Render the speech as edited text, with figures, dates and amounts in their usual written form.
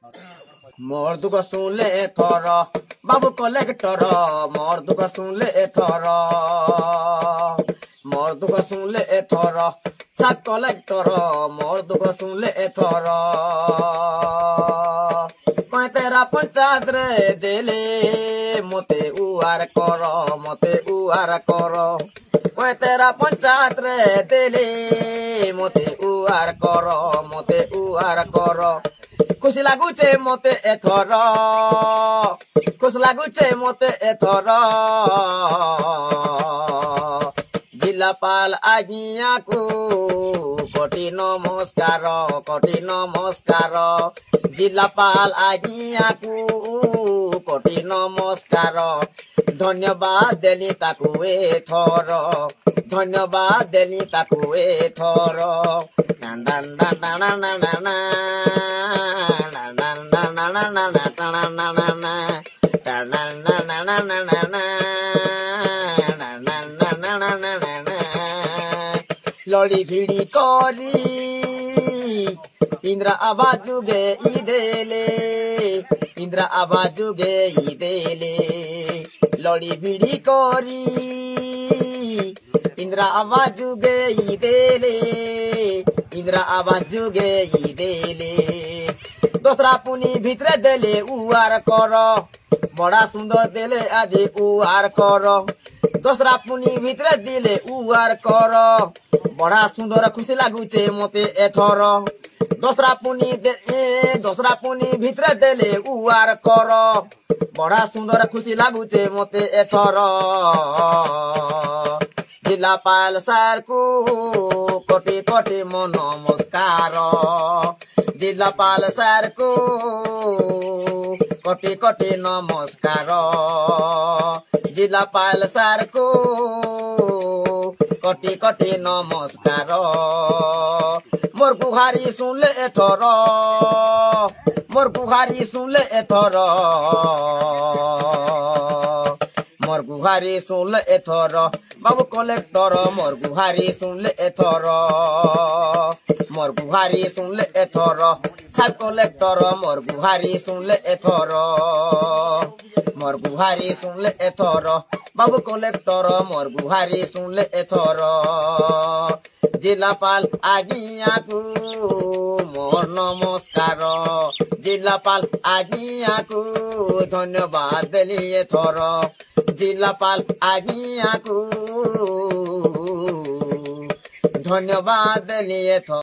मोर दुख सुनले एथर बाबू कलेक्टर मोर दुख सुनले एथर मोर दुख सुनले एथर सब कलेक्टर मोर दुख सुनले एथर मैं तेरा पंचायत रे देले मते उआर कर मैं तेरा पंचायत रे देले मते उआर कर खुशी लागुचे मते एथर खुशी लागुचे मते एथर जिलापाल आज्ञा को कोटि नमस्कार जिलापाल आज्ञा को कोटि नमस्कार धन्यवाद देली ताकू एथर धन्यवाद देली ताकू एथर लड़ी भिड़ी करी इंद्रा आवाज जुगे इदेले इंद्रा आवाज जुगे इदेले लड़ी भिड़ी करी इंद्रा आवाज जुगे इदेले इंद्रा आवाज जुगे इदेले दोसरा पुनी भितरे देले उआर कर बड़ा सुंदर देले आज उआर कर दोसरा पुनी भितरे दिले उआर कर बड़ा सुंदर खुशी लागुचे मते एथर दोसरा पुनी भितरे देले उआर कर बड़ा सुंदर खुशी लागुचे मते एथर जिलापाल सार को कोटि कोटि मन नमस्कार जिलापाल सार को कोटि कोटि नमस्कार जिलापाल सार को कोटि कोटि नमस्कार मोर गुहारी सुनले एथर मोर गुहारी सुनले एथर मोर गुहारी सुनले एथर बाबू कलेक्टर मोर गुहारी सुनले एथर मोर गुहारी सुनले एथर सब कलेक्टर मोर गुहारी सुनले एथर मोर गुहारी सुनले एथर बाबू कलेक्टर मोर गुहारी सुनले एथर जिलापाल आज्ञा को मोर नमस्कार जिलापाल आज्ञा को धन्यवाद देली एथर जिलापाल आज्ञा को धन्यवाद देली एथर।